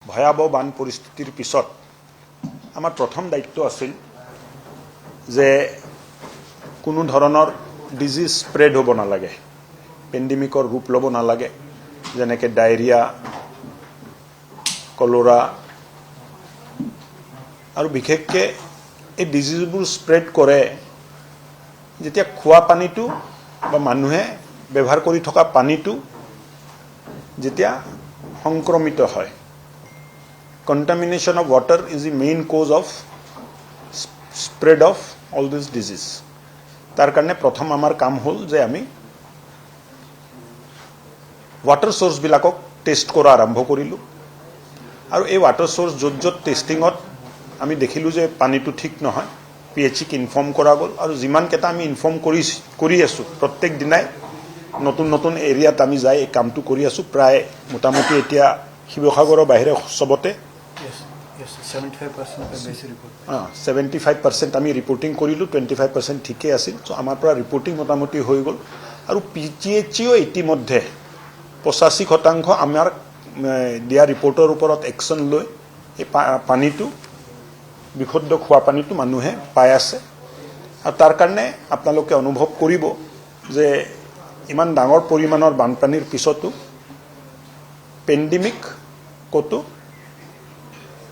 ভয়াবহ বান পৰিস্থিতিৰ পিছত আমাৰ প্ৰথম দায়িত্ব আছিল যে কোনো ধৰণৰ ডিজিজ স্প্ৰেড হ'ব নালাগে, পেণ্ডেমিকৰ ৰূপ ল'ব নালাগে, যেনেকৈ ডায়েৰিয়া, কলেৰা আৰু বিশেষকৈ এই ডিজিজবোৰ স্প্ৰেড কৰে যেতিয়া খোৱা পানীটো বা মানুহে ব্যৱহাৰ কৰি থকা পানীটো যেতিয়া সংক্ৰমিত হয়। Contamination of water is the main cause of spread of all this disease. তাৰ কাৰণে প্ৰথম আমাৰ কাম হ'ল যে আমি ৱাটাৰ চ'ৰ্চবিলাকক টেষ্ট কৰা আৰম্ভ কৰিলোঁ আৰু এই ৱাটাৰ চ'ৰ্চ য'ত য'ত টেষ্টিঙত আমি দেখিলোঁ যে পানীটো ঠিক নহয়, PHEক ইনফৰ্ম কৰা গ'ল আৰু যিমানকেইটা আমি ইনফৰ্ম কৰি আছোঁ প্ৰত্যেক দিনাই নতুন নতুন এৰিয়াত আমি যাই এই কামটো কৰি আছোঁ। প্ৰায় মোটামুটি এতিয়া শিৱসাগৰৰ বাহিৰে চবতে 75% আমি ৰিপৰ্টিং কৰিলোঁ, 25% ঠিকেই আছিল। চ' আমাৰ পৰা ৰিপৰ্টিং মোটামুটি হৈ গ'ল আৰু PGHও ইতিমধ্যে 85% আমাৰ দিয়া ৰিপৰ্টৰ ওপৰত একশ্যন লৈ এই পানীটো বিশুদ্ধ খোৱা পানীটো মানুহে পাই আছে। আৰু তাৰ কাৰণে আপোনালোকে অনুভৱ কৰিব যে ইমান ডাঙৰ পৰিমাণৰ বানপানীৰ পিছতো পেণ্ডেমিক ক'তো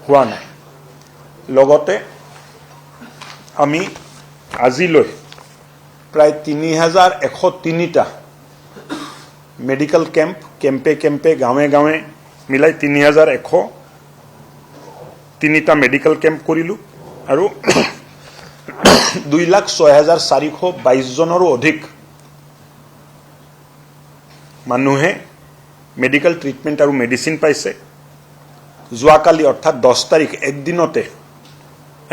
হোৱা নাই। লগতে আমি আজিলৈ প্ৰায় 3103টা মেডিকেল কেম্পে গাঁৱে গাঁৱে মিলাই 3103টা মেডিকেল কেম্প কৰিলোঁ আৰু 2,06,422জনৰো অধিক মানুহে মেডিকেল ট্ৰিটমেণ্ট আৰু মেডিচিন পাইছে। যোৱাকালি অৰ্থাৎ 10 তাৰিখ একদিনতে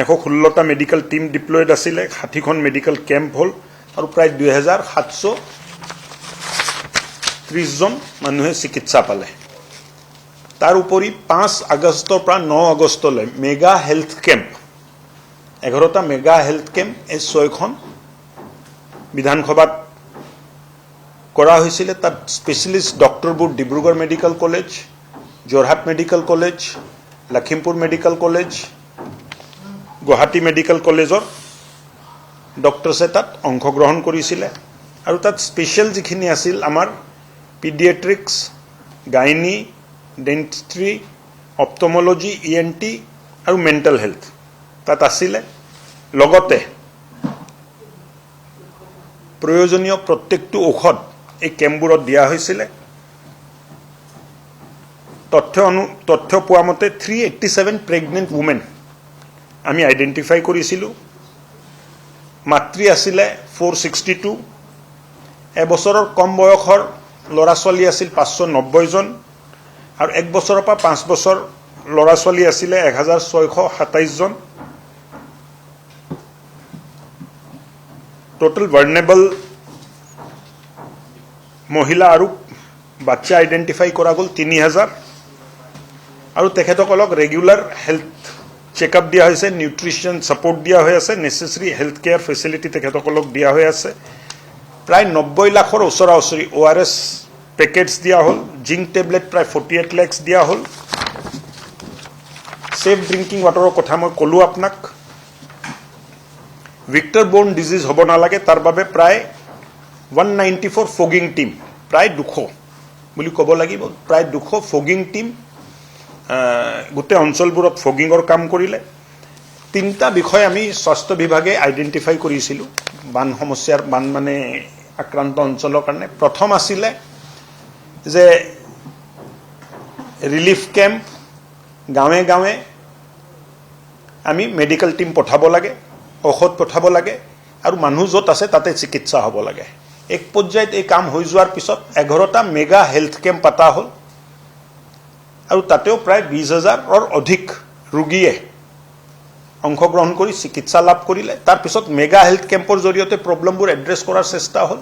116টা মেডিকেল টিম ডিপ্লয়ড আছিলে, 60খন মেডিকেল কেম্প হ'ল আৰু প্ৰায় 2,730জন মানুহে চিকিৎসা পালে। তাৰ উপৰি 5 আগষ্টৰ পৰা 9 আগষ্টলৈ মেগা হেল্থ কেম্প 11টা মেগা হেল্থ কেম্প এই 6খন বিধানসভাত কৰা হৈছিলে। তাত স্পেচিয়েলিষ্ট ডক্টৰবোৰ Dibrugarh medical college, Jorhat medical college, Lakhimpur medical college, Guwahati medical কলেজৰ ডক্টৰছে তাত অংশগ্ৰহণ কৰিছিলে আৰু তাত স্পেচিয়েল যিখিনি আছিল আমাৰ পিডিয়াট্ৰিক্স, গাইনী, ডেণ্টিষ্ট্ৰি, অপটমলজি, ENT আৰু মেণ্টেল হেল্থ তাত আছিলে। লগতে প্ৰয়োজনীয় প্ৰত্যেকটো ঔষধ এই কেম্পবোৰত দিয়া হৈছিলে। তথ্য পোৱা মতে 387 প্ৰেগনেণ্ট উমেন আমি আইডেণ্টিফাই কৰিছিলোঁ। মাতৃ আছিলে 462, এবছৰৰ কম বয়সৰ ল'ৰা ছোৱালী আছিল 590জন আৰু 1 বছৰৰ পৰা 5 বছৰ ল'ৰা ছোৱালী আছিলে 1627জন। টোটেল ভাৰ্নেবল মহিলা আৰু বাচ্চা আইডেণ্টিফাই কৰা গ'ল 3000 আৰু তেখেতসকলক ৰেগুলাৰ হেল্থ চেকআপ দিয়া হৈছে, নিউট্ৰিশ্যন ছাপৰ্ট দিয়া হৈ আছে, নেচেচাৰী হেল্থ কেয়াৰ ফেচিলিটি তেখেতসকলক দিয়া হৈ আছে। প্ৰায় 90 লাখৰ ওচৰা ওচৰি ORS পেকেটছ দিয়া হ'ল, জিংক টেবলেট প্ৰায় 48 lakhs দিয়া হ'ল। ছেফ ড্ৰিংকিং ৱাটাৰৰ কথা মই ক'লোঁ আপোনাক। ভিক্টৰ বৰ্ণ ডিজিজ হ'ব নালাগে তাৰ বাবে প্ৰায় 194 ফগিং টিম, প্ৰায় 200 বুলি ক'ব লাগিব, প্ৰায় 200 ফগিং টিম গোটেই অঞ্চলবোৰত ফগিঙৰ কাম কৰিলে। 3টা বিষয় আমি স্বাস্থ্য বিভাগে আইডেণ্টিফাই কৰিছিলোঁ বান মানে আক্ৰান্ত অঞ্চলৰ কাৰণে। প্ৰথম আছিলে যে ৰিলিফ কেম্প গাঁৱে গাঁৱে আমি মেডিকেল টিম পঠাব লাগে, ঔষধ পঠাব লাগে আৰু মানুহ য'ত আছে তাতে চিকিৎসা হ'ব লাগে। এক পৰ্যায়ত এই কাম হৈ যোৱাৰ পিছত 11টা মেগা হেল্থ কেম্প পতা হ'ল আৰু তাতেও প্ৰায় 20,000ৰ অধিক ৰোগীয়ে অংশগ্ৰহণ কৰি চিকিৎসা লাভ কৰিলে। তাৰপিছত মেগা হেল্থ কেম্পৰ জৰিয়তে প্ৰব্লেমবোৰ এড্ৰেছ কৰাৰ চেষ্টা হ'ল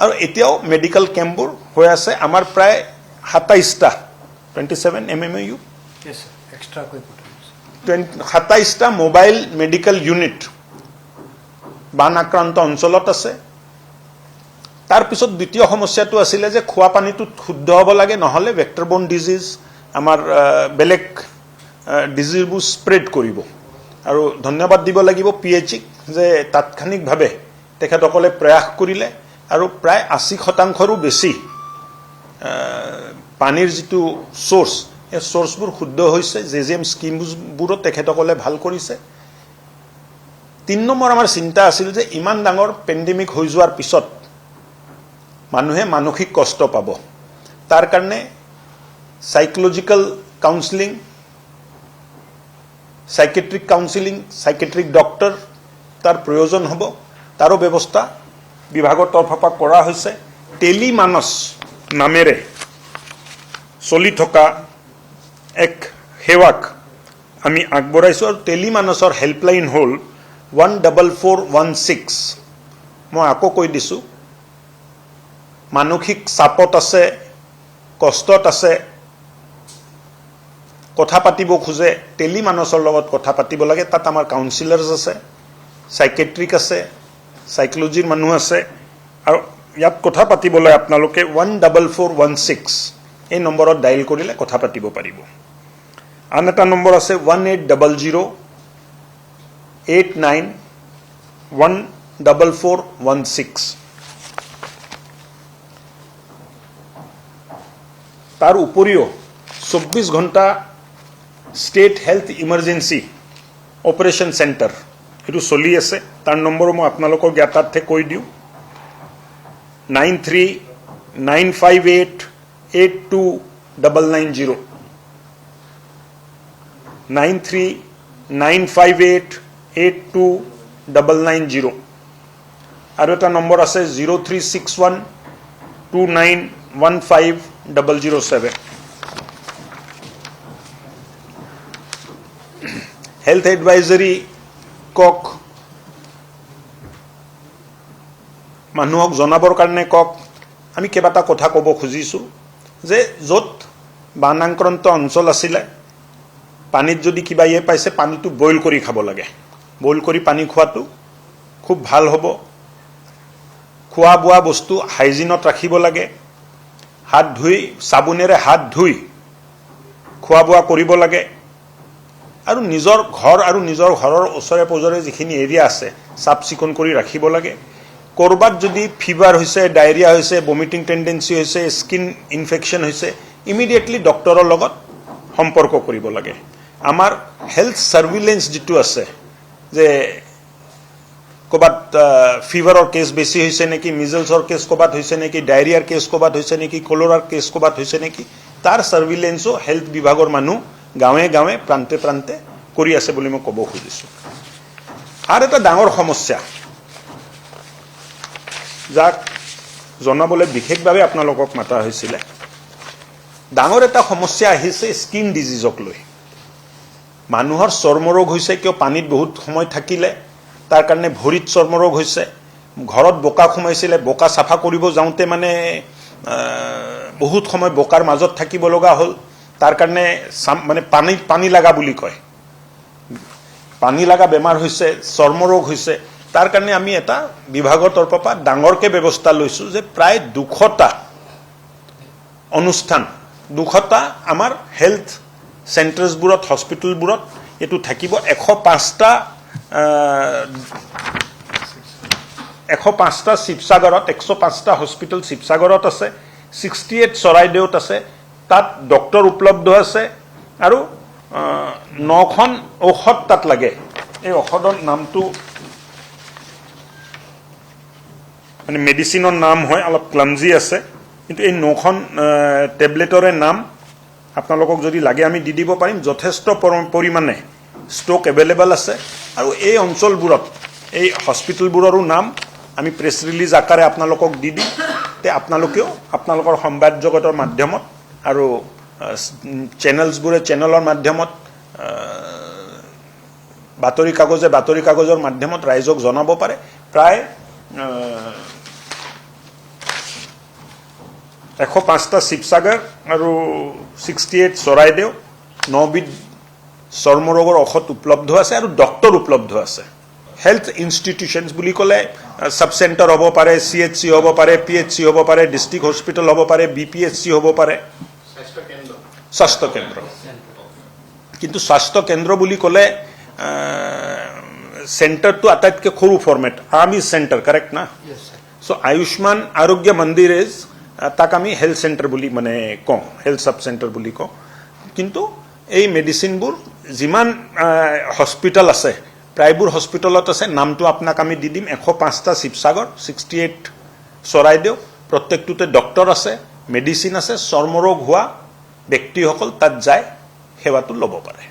আৰু এতিয়াও মেডিকেল কেম্পবোৰ হৈ আছে। আমাৰ প্ৰায় 27টা 27 MMAU 27টা মোবাইল মেডিকেল ইউনিট বান আক্ৰান্ত অঞ্চলত আছে। তাৰপিছত দ্বিতীয় সমস্যাটো আছিলে যে খোৱা পানীটো শুদ্ধ হ'ব লাগে, নহ'লে ভেক্টৰ বৰ্ণ ডিজিজ আমাৰ বেলেগ ডিজিজবোৰ স্প্ৰেড কৰিব আৰু ধন্যবাদ দিব লাগিব PHক যে তাৎক্ষণিকভাৱে তেখেতসকলে প্ৰয়াস কৰিলে আৰু প্ৰায় 80%ৰো বেছি পানীৰ যিটো সোৰ্স এই সোৰ্সবোৰ শুদ্ধ হৈছে JJM স্কিমবোৰত তেখেতসকলে ভাল কৰিছে 3 নম্বৰ আমাৰ চিন্তা আছিল যে ইমান ডাঙৰ পেণ্ডেমিক হৈ যোৱাৰ পিছত মানুহে মানসিক কষ্ট পাব তাৰ কাৰণে সাইকোলজিক্যাল কাউন্সেলিং সাইকেট্ৰিক কাউন্সেলিং সাইকেট্ৰিক ডক্টৰ তাৰ প্ৰয়োজন হ'ব তাৰো ব্যৱস্থা বিভাগৰ তৰফৰ পৰা কৰা হৈছে টেলিমানস নামেৰে চলি থকা এক সেৱাক আমি আগবঢ়াইছো আৰু টেলিমানসৰ হেল্পলাইন হ'ল 14416 মই আকৌ কৈ দিছো মানসিক চাপত আছে কষ্টত আছে কথা পাতিব খুজে টেলিমানসৰ লগত কথা পাতিব লাগে তাত আমাৰ কাউন্সিলাৰ্স আছে সাইকেট্ৰিক আছে সাইকোলজিৰ মানুহ আছে আৰু ইয়াত কথা পাতিবলৈ আপোনালোকে 14416 এই নম্বৰত ডায়াল কৰিলে কথা পাতিব পাৰিব আন এটা নম্বৰ আছে 1800891416 তাৰ উপৰিও 24 ঘণ্টা state health emergency operation centre এটো চলি আছে তাৰ নম্বৰো মই আপোনালোকক জ্ঞাতাৰ্থে কৈ দিও 9395882990 9395882990 আৰু এটা নম্বৰ আছে 0361291507 হেল্থ এডভাইজৰী কক মানুহক জনাবৰ কাৰণে কক আমি কেইবাটা কথা ক'ব খুজিছো যে য'ত বানাক্ৰান্ত অঞ্চল আছিলে পানীত যদি কিবা ইয়ে পাইছে পানীটো বইল কৰি খাব লাগে বইল কৰি পানী খোৱাটো খুব ভাল হ'ব খোৱা বোৱা বস্তু হাইজিনত ৰাখিব লাগে হাত ধুই সাবুনেৰে হাত ধুই খোৱা বোৱা কৰিব লাগে আৰু নিজৰ ঘৰ আৰু নিজৰ ঘৰৰ ওচৰে পজৰে যিখিনি এৰিয়া আছে সাফ চিকুণ কৰি ৰাখিব লাগে কৰবাত যদি ফিভাৰ হৈছে ডায়েৰিয়া হৈছে ভমিটিং টেন্ডেন্সি হৈছে স্কিন ইনফেকশন হৈছে ইমিডিয়েটলি ডক্টৰৰ লগত সম্পৰ্ক কৰিব লাগে আমাৰ হেল্থ সাৰ্ভিলেন্স যেটো আছে যে কবাত ফিভাৰৰ কেছ বেছি হৈছে নেকি মিজলছৰ কেছ কবাত হৈছে নেকি ডায়েৰিয়াৰ কেছ কবাত হৈছে নেকি কলেৰাৰ কেছ কবাত হৈছে নেকি তাৰ সাৰ্ভিলেন্সও হেল্থ বিভাগৰ মানুহ গাঁৱে গাঁৱে প্ৰান্তে প্ৰান্তে কৰি আছে বুলি মই ক'ব খুজিছো আৰু এটা ডাঙৰ সমস্যা যাক জনাবলৈ বিশেষভাৱে আপোনালোকক মাতা হৈছিল ডাঙৰ এটা সমস্যা আহিছে স্কিন ডিজিজক লৈ মানুহৰ চৰ্মৰোগ হৈছে কিয় পানীত বহুত সময় থাকিলে তাৰ কাৰণে ভৰিত চৰ্মৰোগ হৈছে ঘৰত বোকা খুমাইছিলে বোকা সাফা কৰিব যাওঁতে মানে বহুত সময় বোকাৰ মাজত থাকিব লগা হ'ল তাৰ কাৰণে মানে পানী লাগা বুলি কয় পানী লাগা বেমাৰ হৈছে চৰ্মৰোগ হৈছে তাৰ কাৰণে আমি এটা বিভাগৰ তৰফৰ পৰা ডাঙৰকে ব্যৱস্থা লৈছো যে প্ৰায় 200টা অনুষ্ঠান 200টা আমাৰ হেল্থ চেণ্টাৰ্ছবোৰত হস্পিটেলবোৰত এটো থাকিব 105টা 105টা শিৱসাগৰত 105টা হস্পিটেল শিৱসাগৰত আছে 68 চৰাইদেউত আছে তাত ডক্টৰ উপলব্ধ আছে আৰু 9খন ঔষধ তাত লাগে এই ঔষধৰ নামটো মানে মেডিসিনৰ নাম হয় অলপ ক্লামজি আছে কিন্তু এই 9খন টেবলেটৰে নাম আপোনালোকক যদি লাগে আমি দি দিব পাৰিম যথেষ্ট পৰিমাণে ষ্টক এভেইলেবল আছে আৰু এই অঞ্চলবোৰত এই হস্পিটেলবোৰৰো নাম আমি প্ৰেছ ৰিলিজ আকাৰে আপোনালোকক দি দিম তে আপোনালোকেও আপোনালোকৰ সংবাদ জগতৰ মাধ্যমত আৰু চেনেলৰ মাধ্যমত বাতৰি কাগজৰ মাধ্যমত ৰাইজক জনাব পাৰে প্ৰায় 105টা শিৱসাগৰ আৰু 68 চৰাইদেউ 9বিধ চৰ্মৰোগৰ ঔষধ উপলব্ধ আছে আৰু ডক্টৰ উপলব্ধ আছে হেল্থ ইনষ্টিটিউশনছ বুলি ক'লে সাব চেণ্টাৰ হ'ব পাৰে CHC হ'ব পাৰে PHC হ'ব পাৰে ডিস্ট্ৰিক্ট হস্পিটেল হ'ব পাৰে BPHC হ'ব পাৰে স্বাস্থ্য কেন্দ্ৰ কিন্তু স্বাস্থ্য কেন্দ্ৰ বুলি ক'লে চেণ্টাৰটো আটাইতকৈ সৰু ফৰ্মেট আৰ্মি চেণ্টাৰ কাৰেক্ট না চ' আয়ুষ্মান আৰোগ্য মন্দিৰ ইজ তাক আমি হেল্থ চেণ্টাৰ বুলি মানে কওঁ হেল্থ চাব চেণ্টাৰ বুলি কওঁ কিন্তু এই মেডিচিনবোৰ যিমান হস্পিটেল আছে প্ৰায়বোৰ হস্পিটেলত আছে নামটো আপোনাক আমি দি দিম 105টা শিৱসাগৰ 68 চৰাইদেউ প্ৰত্যেকটোতে ডক্টৰ আছে মেডিচিন আছে চৰ্মৰোগ হোৱা ব্যক্তিসকল তাত যায় সেৱাটো ল'ব পাৰে